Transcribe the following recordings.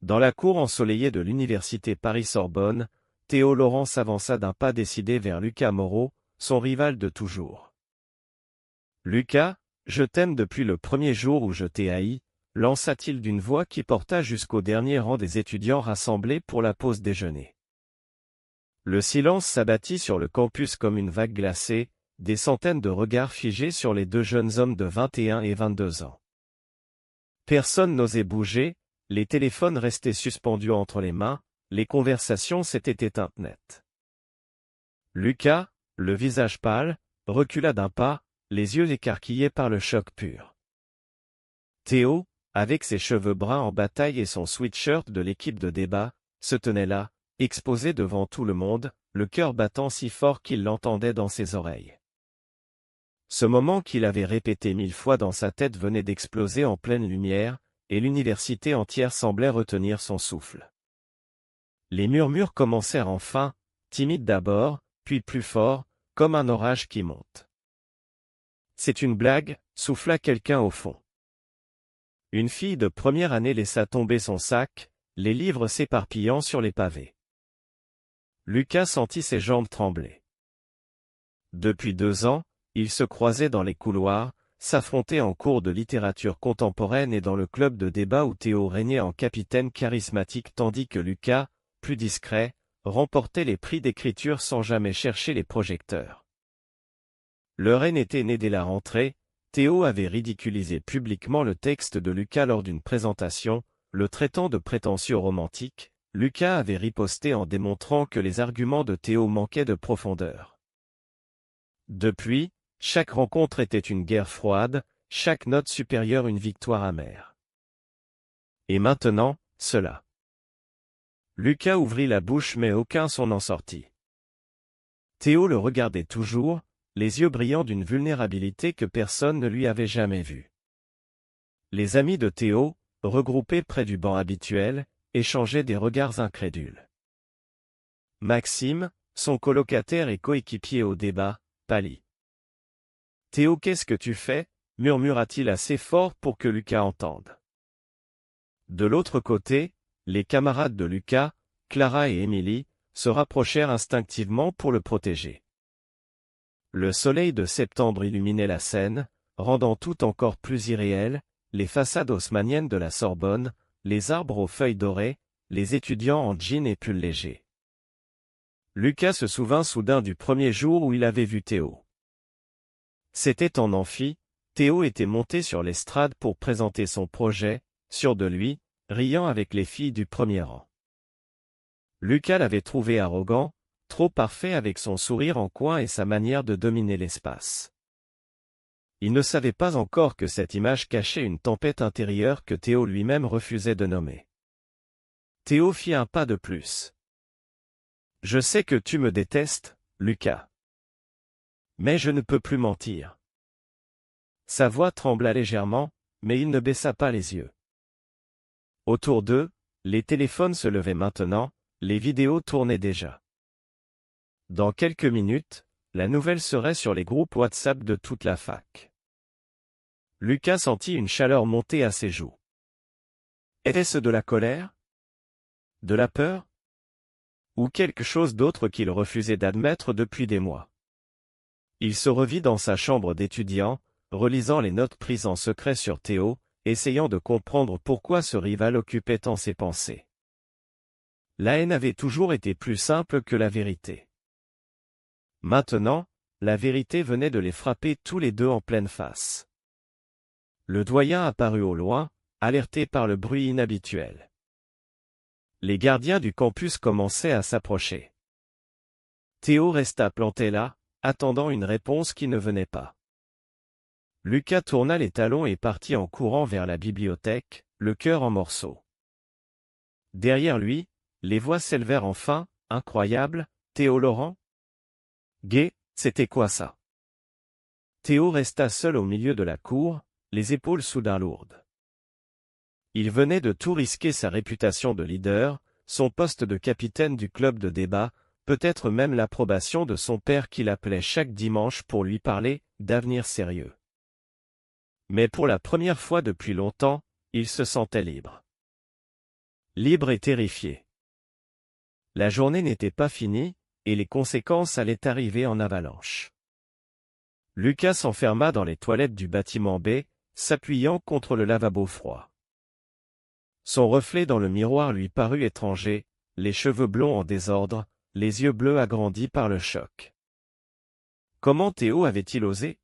Dans la cour ensoleillée de l'université Paris-Sorbonne, Théo Laurent s'avança d'un pas décidé vers Lucas Moreau, son rival de toujours. « Lucas, je t'aime depuis le premier jour où je t'ai haï », lança-t-il d'une voix qui porta jusqu'au dernier rang des étudiants rassemblés pour la pause déjeuner. Le silence s'abattit sur le campus comme une vague glacée, des centaines de regards figés sur les deux jeunes hommes de 21 et 22 ans. Personne n'osait bouger, les téléphones restaient suspendus entre les mains, les conversations s'étaient éteintes net. Lucas, le visage pâle, recula d'un pas, les yeux écarquillés par le choc pur. Théo, avec ses cheveux bruns en bataille et son sweatshirt de l'équipe de débat, se tenait là, exposé devant tout le monde, le cœur battant si fort qu'il l'entendait dans ses oreilles. Ce moment qu'il avait répété 1000 fois dans sa tête venait d'exploser en pleine lumière, et l'université entière semblait retenir son souffle. Les murmures commencèrent enfin, timides d'abord, puis plus forts, comme un orage qui monte. « C'est une blague », souffla quelqu'un au fond. Une fille de première année laissa tomber son sac, les livres s'éparpillant sur les pavés. Lucas sentit ses jambes trembler. Depuis 2 ans, ils se croisaient dans les couloirs, s'affrontaient en cours de littérature contemporaine et dans le club de débat où Théo régnait en capitaine charismatique tandis que Lucas, plus discret, remportait les prix d'écriture sans jamais chercher les projecteurs. Leur haine était née dès la rentrée. Théo avait ridiculisé publiquement le texte de Lucas lors d'une présentation, le traitant de prétentieux romantique. Lucas avait riposté en démontrant que les arguments de Théo manquaient de profondeur. Depuis, chaque rencontre était une guerre froide, chaque note supérieure une victoire amère. Et maintenant, cela. Lucas ouvrit la bouche mais aucun son n'en sortit. Théo le regardait toujours, les yeux brillants d'une vulnérabilité que personne ne lui avait jamais vue. Les amis de Théo, regroupés près du banc habituel, échangeaient des regards incrédules. Maxime, son colocataire et coéquipier au débat, pâlit. « Théo, qu'est-ce que tu fais » murmura-t-il assez fort pour que Lucas entende. De l'autre côté, les camarades de Lucas, Clara et Émilie, se rapprochèrent instinctivement pour le protéger. Le soleil de septembre illuminait la scène, rendant tout encore plus irréel, les façades haussmanniennes de la Sorbonne, les arbres aux feuilles dorées, les étudiants en jeans et pulls légers. Lucas se souvint soudain du premier jour où il avait vu Théo. C'était en amphi, Théo était monté sur l'estrade pour présenter son projet, sûr de lui, riant avec les filles du premier rang. Lucas l'avait trouvé arrogant, trop parfait avec son sourire en coin et sa manière de dominer l'espace. Il ne savait pas encore que cette image cachait une tempête intérieure que Théo lui-même refusait de nommer. Théo fit un pas de plus. « Je sais que tu me détestes, Lucas. Mais je ne peux plus mentir. » Sa voix trembla légèrement, mais il ne baissa pas les yeux. Autour d'eux, les téléphones se levaient maintenant, les vidéos tournaient déjà. Dans quelques minutes, la nouvelle serait sur les groupes WhatsApp de toute la fac. Lucas sentit une chaleur monter à ses joues. Était-ce de la colère? De la peur? Ou quelque chose d'autre qu'il refusait d'admettre depuis des mois? Il se revit dans sa chambre d'étudiant, relisant les notes prises en secret sur Théo, essayant de comprendre pourquoi ce rival occupait tant ses pensées. La haine avait toujours été plus simple que la vérité. Maintenant, la vérité venait de les frapper tous les deux en pleine face. Le doyen apparut au loin, alerté par le bruit inhabituel. Les gardiens du campus commençaient à s'approcher. Théo resta planté là, attendant une réponse qui ne venait pas. Lucas tourna les talons et partit en courant vers la bibliothèque, le cœur en morceaux. Derrière lui, les voix s'élevèrent enfin, incroyable, « Théo Laurent ? Gai, c'était quoi ça ?» Théo resta seul au milieu de la cour, les épaules soudain lourdes. Il venait de tout risquer, sa réputation de leader, son poste de capitaine du club de débat, peut-être même l'approbation de son père qui l'appelait chaque dimanche pour lui parler d'avenir sérieux. Mais pour la première fois depuis longtemps, il se sentait libre. libre et terrifié. La journée n'était pas finie, et les conséquences allaient arriver en avalanche. Lucas s'enferma dans les toilettes du bâtiment B, s'appuyant contre le lavabo froid. Son reflet dans le miroir lui parut étranger, les cheveux blonds en désordre, les yeux bleus agrandis par le choc. Comment Théo avait-il osé?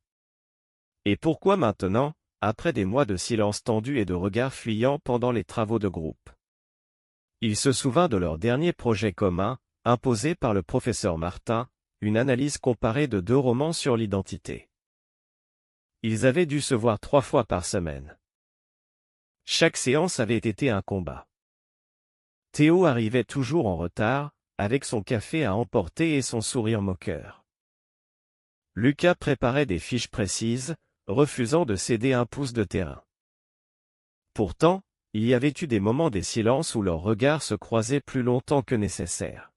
Et pourquoi maintenant, après des mois de silence tendu et de regards fuyants pendant les travaux de groupe? Il se souvint de leur dernier projet commun, imposé par le professeur Martin, une analyse comparée de 2 romans sur l'identité. Ils avaient dû se voir 3 fois par semaine. Chaque séance avait été un combat. Théo arrivait toujours en retard, avec son café à emporter et son sourire moqueur. Lucas préparait des fiches précises, refusant de céder un pouce de terrain. Pourtant, il y avait eu des moments des silences où leurs regards se croisaient plus longtemps que nécessaire.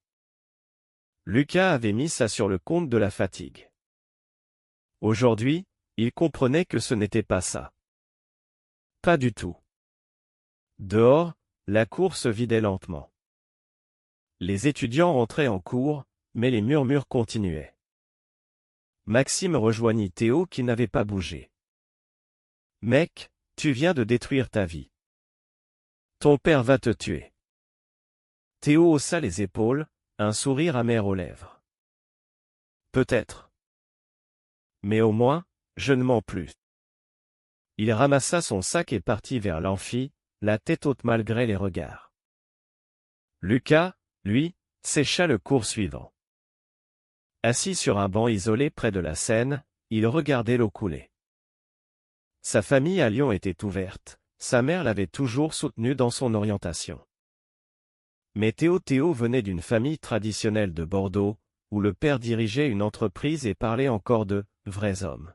Lucas avait mis ça sur le compte de la fatigue. Aujourd'hui, il comprenait que ce n'était pas ça. Pas du tout. Dehors, la cour se vidait lentement. Les étudiants rentraient en cours, mais les murmures continuaient. Maxime rejoignit Théo qui n'avait pas bougé. « Mec, tu viens de détruire ta vie. Ton père va te tuer. » Théo haussa les épaules, un sourire amer aux lèvres. « Peut-être. Mais au moins, je ne mens plus. » Il ramassa son sac et partit vers l'amphi, la tête haute malgré les regards. Lucas, lui, sécha le cours suivant. Assis sur un banc isolé près de la Seine, il regardait l'eau couler. Sa famille à Lyon était ouverte, sa mère l'avait toujours soutenu dans son orientation. Mais Théo venait d'une famille traditionnelle de Bordeaux, où le père dirigeait une entreprise et parlait encore de « vrais hommes ».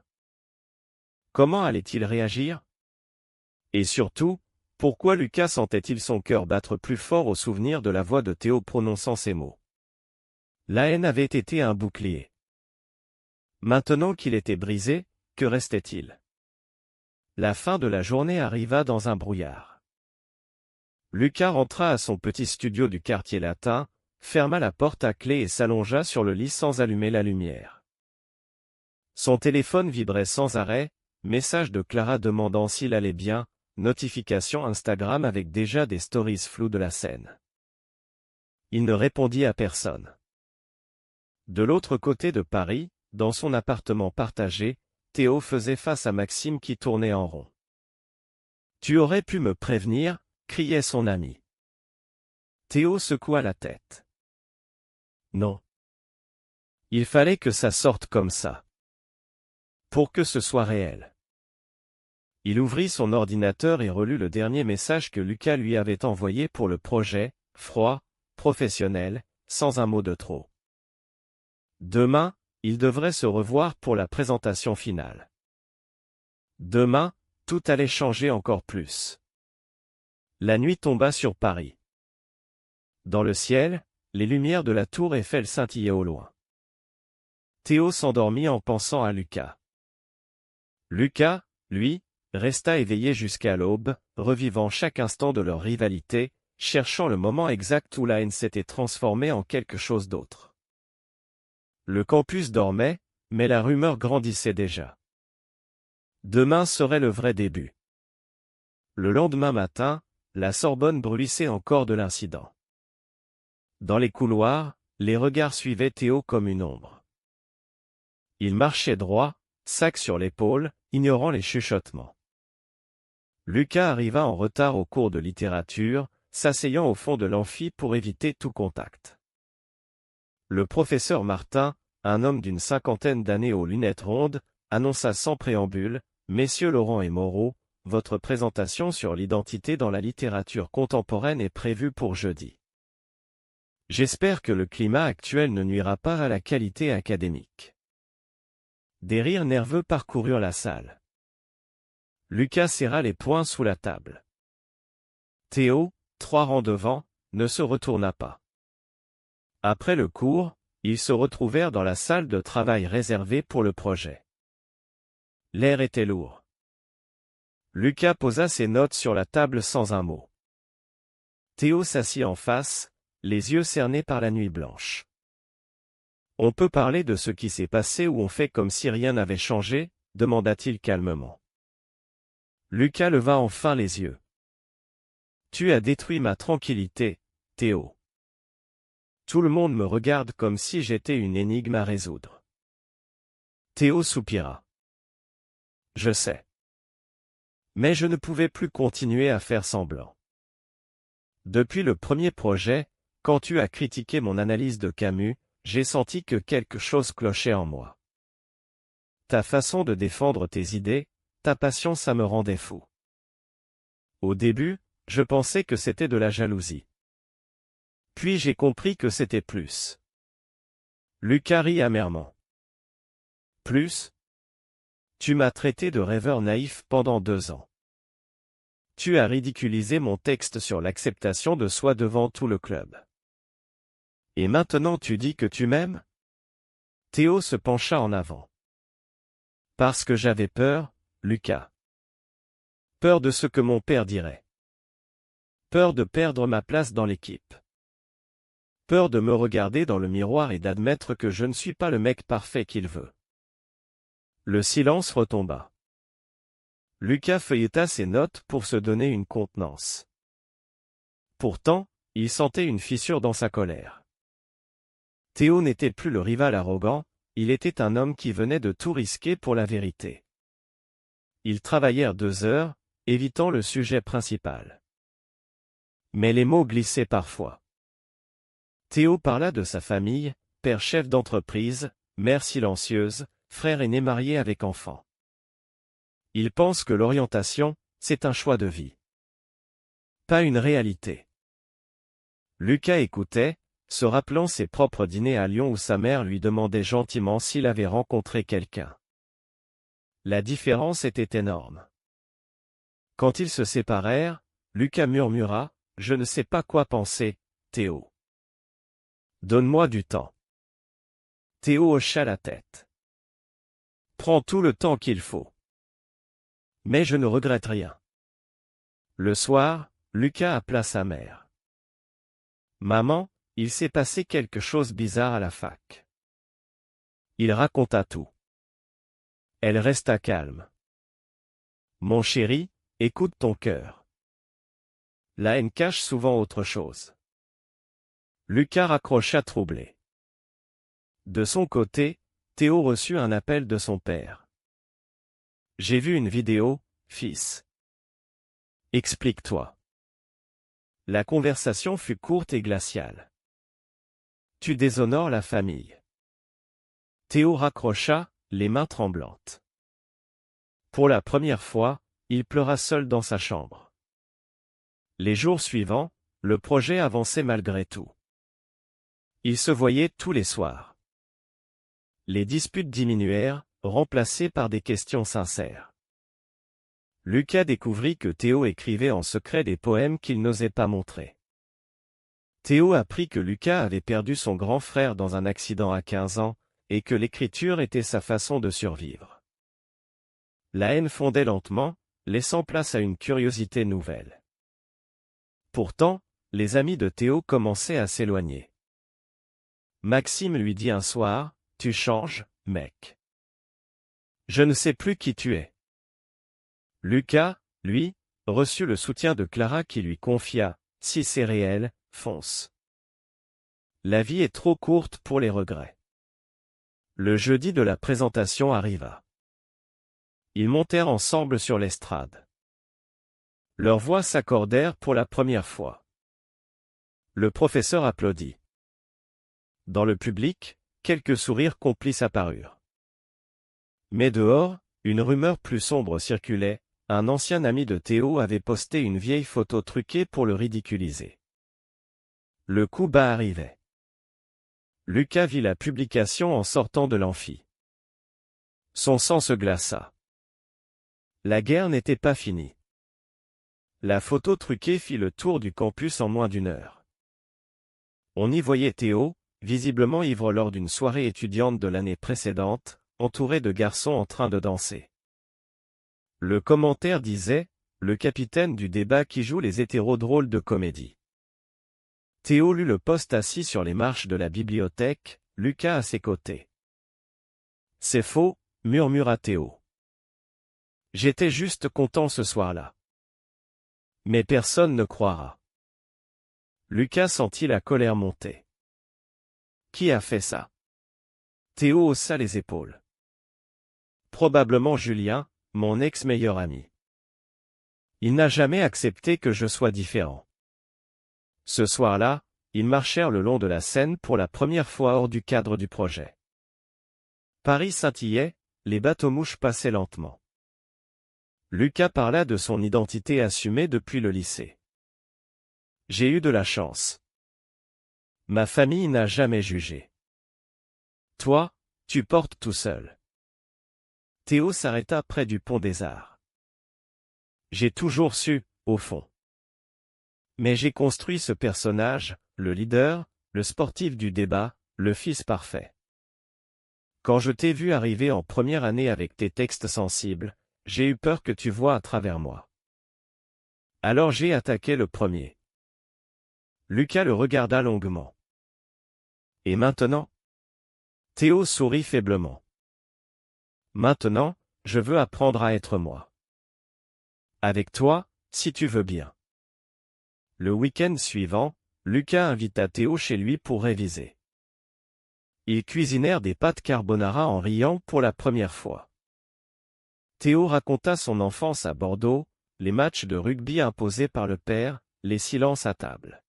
Comment allait-il réagir? Et surtout, pourquoi Lucas sentait-il son cœur battre plus fort au souvenir de la voix de Théo prononçant ces mots? La haine avait été un bouclier. Maintenant qu'il était brisé, que restait-il? La fin de la journée arriva dans un brouillard. Lucas rentra à son petit studio du quartier latin, ferma la porte à clé et s'allongea sur le lit sans allumer la lumière. Son téléphone vibrait sans arrêt, message de Clara demandant s'il allait bien, notification Instagram avec déjà des stories floues de la scène. Il ne répondit à personne. De l'autre côté de Paris, dans son appartement partagé, Théo faisait face à Maxime qui tournait en rond. « Tu aurais pu me prévenir » criait son ami. Théo secoua la tête. « Non. Il fallait que ça sorte comme ça. Pour que ce soit réel. » Il ouvrit son ordinateur et relut le dernier message que Lucas lui avait envoyé pour le projet, froid, professionnel, sans un mot de trop. Demain, ils devraient se revoir pour la présentation finale. Demain, tout allait changer encore plus. La nuit tomba sur Paris. Dans le ciel, les lumières de la tour Eiffel scintillaient au loin. Théo s'endormit en pensant à Lucas. Lucas, lui, resta éveillé jusqu'à l'aube, revivant chaque instant de leur rivalité, cherchant le moment exact où la haine s'était transformée en quelque chose d'autre. Le campus dormait, mais la rumeur grandissait déjà. Demain serait le vrai début. Le lendemain matin, la Sorbonne bruissait encore de l'incident. Dans les couloirs, les regards suivaient Théo comme une ombre. Il marchait droit, sac sur l'épaule, ignorant les chuchotements. Lucas arriva en retard au cours de littérature, s'asseyant au fond de l'amphi pour éviter tout contact. Le professeur Martin, un homme d'une 50aine d'années aux lunettes rondes, annonça sans préambule, « Messieurs Laurent et Moreau, votre présentation sur l'identité dans la littérature contemporaine est prévue pour jeudi. J'espère que le climat actuel ne nuira pas à la qualité académique. » Des rires nerveux parcoururent la salle. Lucas serra les poings sous la table. Théo, 3 rangs devant, ne se retourna pas. Après le cours, ils se retrouvèrent dans la salle de travail réservée pour le projet. L'air était lourd. Lucas posa ses notes sur la table sans un mot. Théo s'assit en face, les yeux cernés par la nuit blanche. On peut parler de ce qui s'est passé ou on fait comme si rien n'avait changé, demanda-t-il calmement. Lucas leva enfin les yeux. Tu as détruit ma tranquillité, Théo. Tout le monde me regarde comme si j'étais une énigme à résoudre. Théo soupira. Je sais. Mais je ne pouvais plus continuer à faire semblant. Depuis le premier projet, quand tu as critiqué mon analyse de Camus, j'ai senti que quelque chose clochait en moi. Ta façon de défendre tes idées, ta passion, ça me rendait fou. Au début, je pensais que c'était de la jalousie. Puis j'ai compris que c'était plus. Lucas rit amèrement. Plus? Tu m'as traité de rêveur naïf pendant 2 ans. Tu as ridiculisé mon texte sur l'acceptation de soi devant tout le club. Et maintenant tu dis que tu m'aimes? Théo se pencha en avant. Parce que j'avais peur, Lucas. Peur de ce que mon père dirait. Peur de perdre ma place dans l'équipe. Peur de me regarder dans le miroir et d'admettre que je ne suis pas le mec parfait qu'il veut. Le silence retomba. Lucas feuilleta ses notes pour se donner une contenance. Pourtant, il sentait une fissure dans sa colère. Théo n'était plus le rival arrogant, il était un homme qui venait de tout risquer pour la vérité. Ils travaillèrent 2 heures, évitant le sujet principal. Mais les mots glissaient parfois. Théo parla de sa famille, père chef d'entreprise, mère silencieuse, frère aîné marié avec enfant. Il pense que l'orientation, c'est un choix de vie. Pas une réalité. Lucas écoutait, se rappelant ses propres dîners à Lyon où sa mère lui demandait gentiment s'il avait rencontré quelqu'un. La différence était énorme. Quand ils se séparèrent, Lucas murmura, « Je ne sais pas quoi penser, Théo. Donne-moi du temps. » Théo hocha la tête. « Prends tout le temps qu'il faut. Mais je ne regrette rien. » Le soir, Lucas appela sa mère. « Maman, il s'est passé quelque chose bizarre à la fac. » Il raconta tout. Elle resta calme. « Mon chéri, écoute ton cœur. La haine cache souvent autre chose. » Lucas raccrocha troublé. De son côté, Théo reçut un appel de son père. « J'ai vu une vidéo, fils. Explique-toi. » La conversation fut courte et glaciale. « Tu déshonores la famille. » Théo raccrocha, les mains tremblantes. Pour la première fois, il pleura seul dans sa chambre. Les jours suivants, le projet avançait malgré tout. Ils se voyaient tous les soirs. Les disputes diminuèrent, remplacées par des questions sincères. Lucas découvrit que Théo écrivait en secret des poèmes qu'il n'osait pas montrer. Théo apprit que Lucas avait perdu son grand frère dans un accident à 15 ans, et que l'écriture était sa façon de survivre. La haine fondait lentement, laissant place à une curiosité nouvelle. Pourtant, les amis de Théo commençaient à s'éloigner. Maxime lui dit un soir, « Tu changes, mec. Je ne sais plus qui tu es. » Lucas, lui, reçut le soutien de Clara qui lui confia, « Si c'est réel, fonce. La vie est trop courte pour les regrets. » Le jeudi de la présentation arriva. Ils montèrent ensemble sur l'estrade. Leurs voix s'accordèrent pour la première fois. Le professeur applaudit. Dans le public, quelques sourires complices apparurent. Mais dehors, une rumeur plus sombre circulait, un ancien ami de Théo avait posté une vieille photo truquée pour le ridiculiser. Le coup bas arrivait. Lucas vit la publication en sortant de l'amphi. Son sang se glaça. La guerre n'était pas finie. La photo truquée fit le tour du campus en moins d'1 heure. On y voyait Théo, visiblement ivre lors d'une soirée étudiante de l'année précédente, entouré de garçons en train de danser. Le commentaire disait, le capitaine du débat qui joue les hétéros drôles de comédie. Théo lut le poste assis sur les marches de la bibliothèque, Lucas à ses côtés. C'est faux, murmura Théo. J'étais juste content ce soir-là. Mais personne ne croira. Lucas sentit la colère monter. Qui a fait ça? Théo haussa les épaules. Probablement Julien, mon ex-meilleur ami. Il n'a jamais accepté que je sois différent. Ce soir-là, ils marchèrent le long de la Seine pour la première fois hors du cadre du projet. Paris scintillait, les bateaux-mouches passaient lentement. Lucas parla de son identité assumée depuis le lycée. J'ai eu de la chance. Ma famille n'a jamais jugé. Toi, tu portes tout seul. Théo s'arrêta près du pont des Arts. J'ai toujours su, au fond. Mais j'ai construit ce personnage, le leader, le sportif du débat, le fils parfait. Quand je t'ai vu arriver en première année avec tes textes sensibles, j'ai eu peur que tu vois à travers moi. Alors j'ai attaqué le premier. Lucas le regarda longuement. Et maintenant? Théo sourit faiblement. Maintenant, je veux apprendre à être moi. Avec toi, si tu veux bien. Le week-end suivant, Lucas invita Théo chez lui pour réviser. Ils cuisinèrent des pâtes carbonara en riant pour la première fois. Théo raconta son enfance à Bordeaux, les matchs de rugby imposés par le père, les silences à table.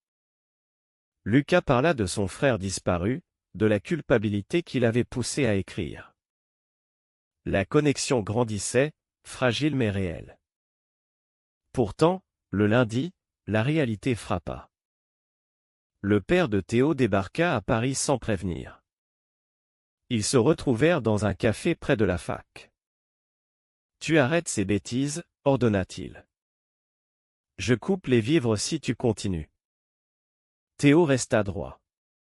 Lucas parla de son frère disparu, de la culpabilité qui l'avait poussé à écrire. La connexion grandissait, fragile mais réelle. Pourtant, le lundi, la réalité frappa. Le père de Théo débarqua à Paris sans prévenir. Ils se retrouvèrent dans un café près de la fac. « Tu arrêtes ces bêtises, ordonna-t-il. Je coupe les vivres si tu continues. » Théo resta droit.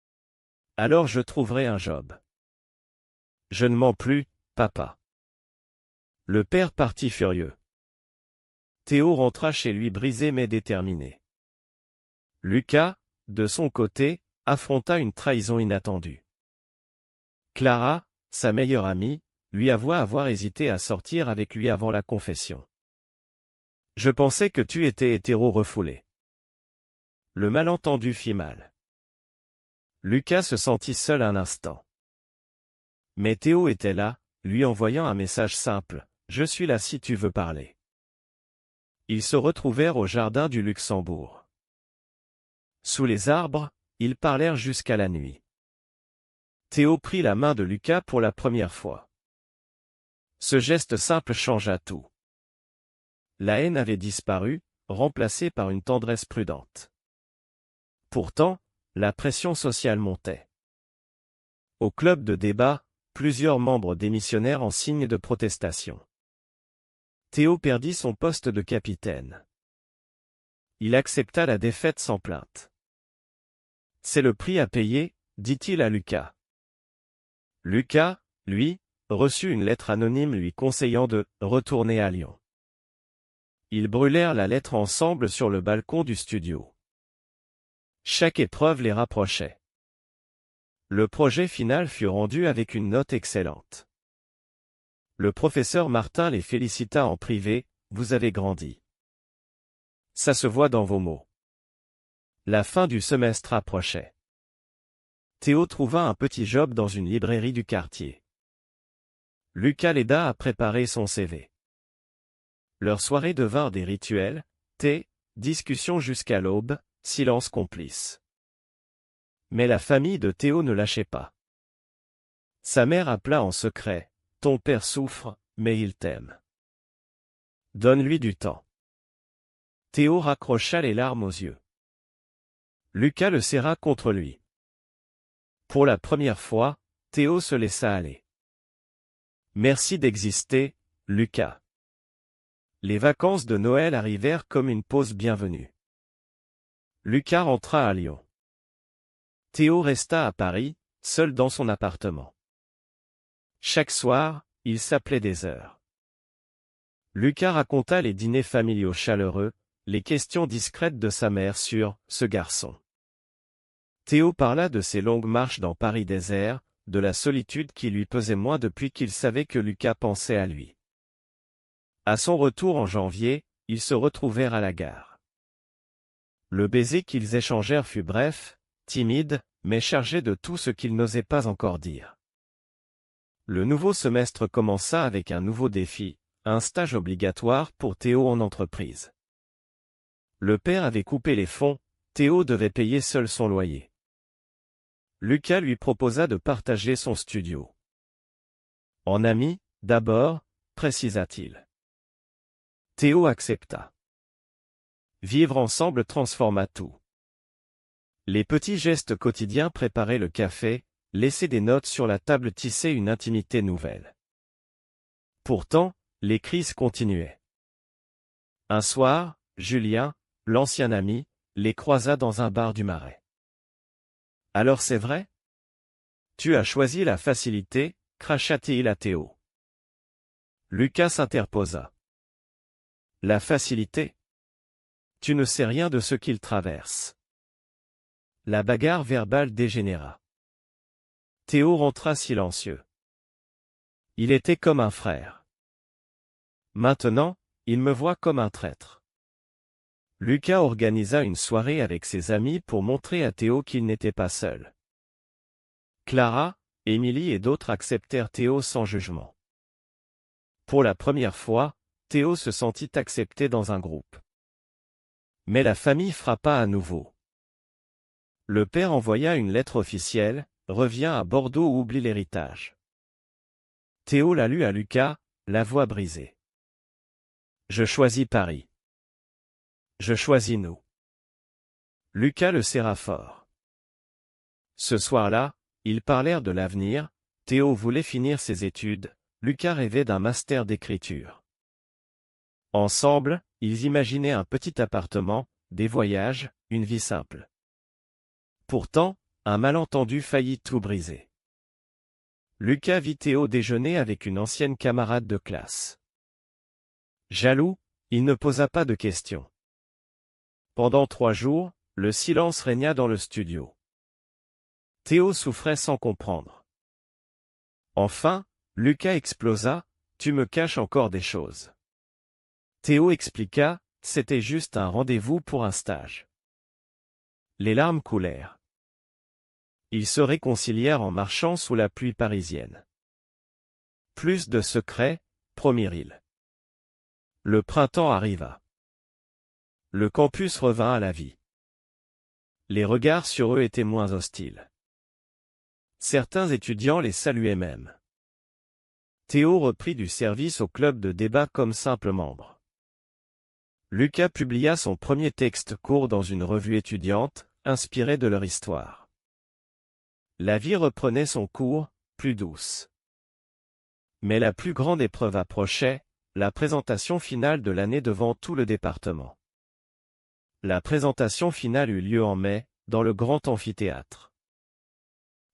« Alors je trouverai un job. »« Je ne mens plus, papa. » Le père partit furieux. Théo rentra chez lui brisé mais déterminé. Lucas, de son côté, affronta une trahison inattendue. Clara, sa meilleure amie, lui avoua avoir hésité à sortir avec lui avant la confession. « Je pensais que tu étais hétéro refoulé. » Le malentendu fit mal. Lucas se sentit seul un instant. Mais Théo était là, lui envoyant un message simple, « Je suis là si tu veux parler. » Ils se retrouvèrent au jardin du Luxembourg. Sous les arbres, ils parlèrent jusqu'à la nuit. Théo prit la main de Lucas pour la première fois. Ce geste simple changea tout. La haine avait disparu, remplacée par une tendresse prudente. Pourtant, la pression sociale montait. Au club de débat, plusieurs membres démissionnèrent en signe de protestation. Théo perdit son poste de capitaine. Il accepta la défaite sans plainte. « C'est le prix à payer, » dit-il à Lucas. Lucas, lui, reçut une lettre anonyme lui conseillant de « retourner à Lyon ». Ils brûlèrent la lettre ensemble sur le balcon du studio. Chaque épreuve les rapprochait. Le projet final fut rendu avec une note excellente. Le professeur Martin les félicita en privé, « Vous avez grandi. Ça se voit dans vos mots. » La fin du semestre approchait. Théo trouva un petit job dans une librairie du quartier. Lucas l'aida à préparer son CV. Leurs soirées devinrent des rituels, thé, discussions jusqu'à l'aube, silence complice. Mais la famille de Théo ne lâchait pas. Sa mère appela en secret, « Ton père souffre, mais il t'aime. Donne-lui du temps. » Théo raccrocha les larmes aux yeux. Lucas le serra contre lui. Pour la première fois, Théo se laissa aller. « Merci d'exister, Lucas. » Les vacances de Noël arrivèrent comme une pause bienvenue. Lucas rentra à Lyon. Théo resta à Paris, seul dans son appartement. Chaque soir, il s'appelait des heures. Lucas raconta les dîners familiaux chaleureux, les questions discrètes de sa mère sur « ce garçon ». Théo parla de ses longues marches dans Paris désert, de la solitude qui lui pesait moins depuis qu'il savait que Lucas pensait à lui. À son retour en janvier, ils se retrouvèrent à la gare. Le baiser qu'ils échangèrent fut bref, timide, mais chargé de tout ce qu'ils n'osaient pas encore dire. Le nouveau semestre commença avec un nouveau défi, un stage obligatoire pour Théo en entreprise. Le père avait coupé les fonds, Théo devait payer seul son loyer. Lucas lui proposa de partager son studio. En ami, d'abord, précisa-t-il. Théo accepta. Vivre ensemble transforma tout. Les petits gestes quotidiens, préparer le café, laisser des notes sur la table, tissaient une intimité nouvelle. Pourtant, les crises continuaient. Un soir, Julien, l'ancien ami, les croisa dans un bar du Marais. « Alors c'est vrai ? Tu as choisi la facilité » cracha-t-il à Théo. Lucas s'interposa. « La facilité ? Tu ne sais rien de ce qu'il traverse. » La bagarre verbale dégénéra. Théo rentra silencieux. Il était comme un frère. Maintenant, il me voit comme un traître. Lucas organisa une soirée avec ses amis pour montrer à Théo qu'il n'était pas seul. Clara, Émilie et d'autres acceptèrent Théo sans jugement. Pour la première fois, Théo se sentit accepté dans un groupe. Mais la famille frappa à nouveau. Le père envoya une lettre officielle, reviens à Bordeaux ou oublie l'héritage. Théo la lut à Lucas, la voix brisée. Je choisis Paris. Je choisis nous. Lucas le serra fort. Ce soir-là, ils parlèrent de l'avenir. Théo voulait finir ses études, Lucas rêvait d'un master d'écriture. Ensemble, ils imaginaient un petit appartement, des voyages, une vie simple. Pourtant, un malentendu faillit tout briser. Lucas vit Théo déjeuner avec une ancienne camarade de classe. Jaloux, il ne posa pas de questions. Pendant 3 jours, le silence régna dans le studio. Théo souffrait sans comprendre. Enfin, Lucas explosa, « Tu me caches encore des choses. » Théo expliqua, c'était juste un rendez-vous pour un stage. Les larmes coulèrent. Ils se réconcilièrent en marchant sous la pluie parisienne. Plus de secrets, promirent-ils. Le printemps arriva. Le campus revint à la vie. Les regards sur eux étaient moins hostiles. Certains étudiants les saluaient même. Théo reprit du service au club de débat comme simple membre. Lucas publia son premier texte court dans une revue étudiante, inspirée de leur histoire. La vie reprenait son cours, plus douce. Mais la plus grande épreuve approchait, la présentation finale de l'année devant tout le département. La présentation finale eut lieu en mai, dans le grand amphithéâtre.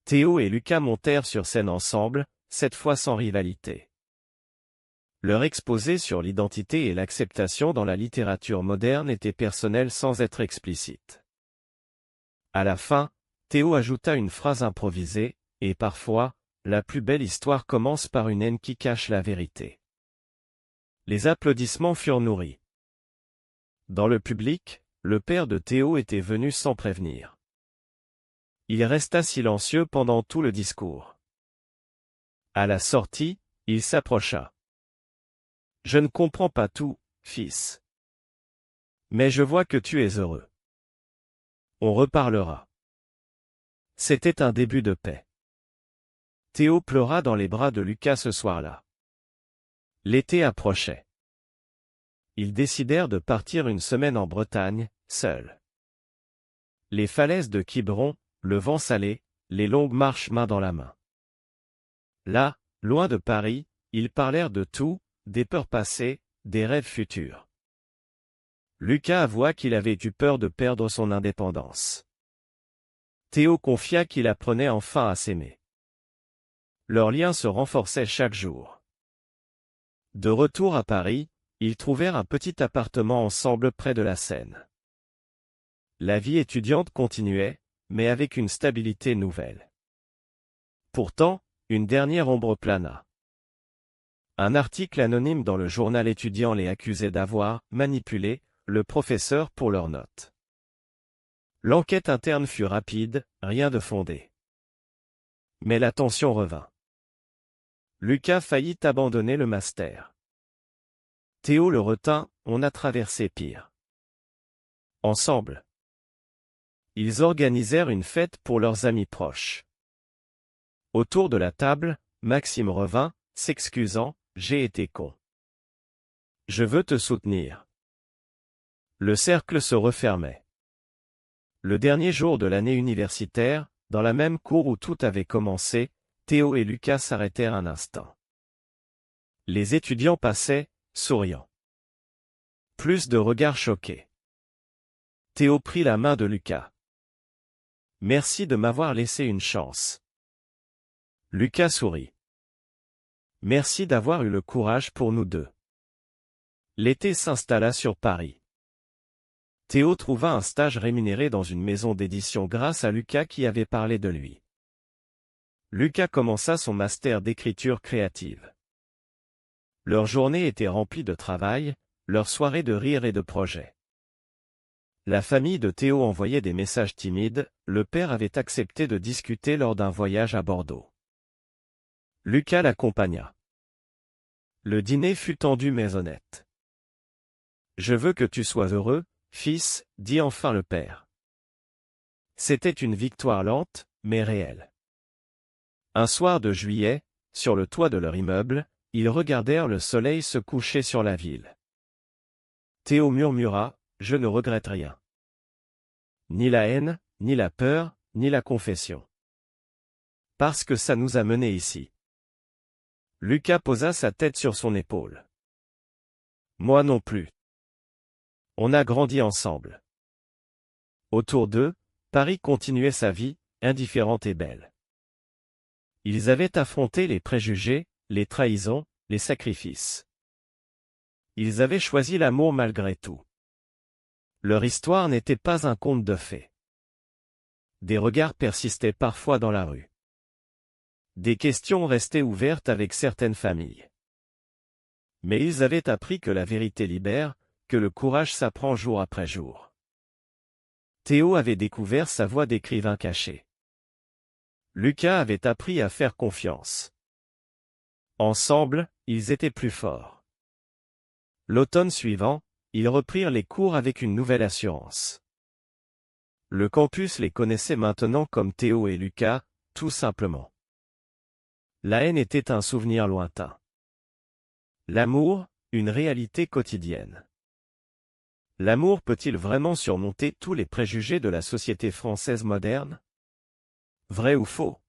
Théo et Lucas montèrent sur scène ensemble, cette fois sans rivalité. Leur exposé sur l'identité et l'acceptation dans la littérature moderne était personnel sans être explicite. À la fin, Théo ajouta une phrase improvisée, et parfois, la plus belle histoire commence par une haine qui cache la vérité. Les applaudissements furent nourris. Dans le public, le père de Théo était venu sans prévenir. Il resta silencieux pendant tout le discours. À la sortie, il s'approcha. « Je ne comprends pas tout, fils. Mais je vois que tu es heureux. On reparlera. » C'était un début de paix. Théo pleura dans les bras de Lucas ce soir-là. L'été approchait. Ils décidèrent de partir une semaine en Bretagne, seuls. Les falaises de Quiberon, le vent salé, les longues marches main dans la main. Là, loin de Paris, ils parlèrent de tout, des peurs passées, des rêves futurs. Lucas avoua qu'il avait eu peur de perdre son indépendance. Théo confia qu'il apprenait enfin à s'aimer. Leur lien se renforçait chaque jour. De retour à Paris, ils trouvèrent un petit appartement ensemble près de la Seine. La vie étudiante continuait, mais avec une stabilité nouvelle. Pourtant, une dernière ombre plana. Un article anonyme dans le journal étudiant les accusait d'avoir manipulé le professeur pour leurs notes. L'enquête interne fut rapide, rien de fondé. Mais la tension revint. Lucas faillit abandonner le master. Théo le retint, on a traversé pire. Ensemble. Ils organisèrent une fête pour leurs amis proches. Autour de la table, Maxime revint, s'excusant, « J'ai été con. Je veux te soutenir. » Le cercle se refermait. Le dernier jour de l'année universitaire, dans la même cour où tout avait commencé, Théo et Lucas s'arrêtèrent un instant. Les étudiants passaient, souriant. Plus de regards choqués. Théo prit la main de Lucas. « Merci de m'avoir laissé une chance. » Lucas sourit. « Merci d'avoir eu le courage pour nous deux. » L'été s'installa sur Paris. Théo trouva un stage rémunéré dans une maison d'édition grâce à Lucas qui avait parlé de lui. Lucas commença son master d'écriture créative. Leur journée était remplie de travail, leur soirée de rire et de projets. La famille de Théo envoyait des messages timides, le père avait accepté de discuter lors d'un voyage à Bordeaux. Lucas l'accompagna. Le dîner fut tendu mais honnête. « Je veux que tu sois heureux, fils, » dit enfin le père. C'était une victoire lente, mais réelle. Un soir de juillet, sur le toit de leur immeuble, ils regardèrent le soleil se coucher sur la ville. Théo murmura, « Je ne regrette rien. Ni la haine, ni la peur, ni la confession. Parce que ça nous a menés ici. » Lucas posa sa tête sur son épaule. « Moi non plus. On a grandi ensemble. » Autour d'eux, Paris continuait sa vie, indifférente et belle. Ils avaient affronté les préjugés, les trahisons, les sacrifices. Ils avaient choisi l'amour malgré tout. Leur histoire n'était pas un conte de fées. Des regards persistaient parfois dans la rue. Des questions restaient ouvertes avec certaines familles. Mais ils avaient appris que la vérité libère, que le courage s'apprend jour après jour. Théo avait découvert sa voie d'écrivain caché. Lucas avait appris à faire confiance. Ensemble, ils étaient plus forts. L'automne suivant, ils reprirent les cours avec une nouvelle assurance. Le campus les connaissait maintenant comme Théo et Lucas, tout simplement. La haine était un souvenir lointain. L'amour, une réalité quotidienne. L'amour peut-il vraiment surmonter tous les préjugés de la société française moderne? Vrai ou faux?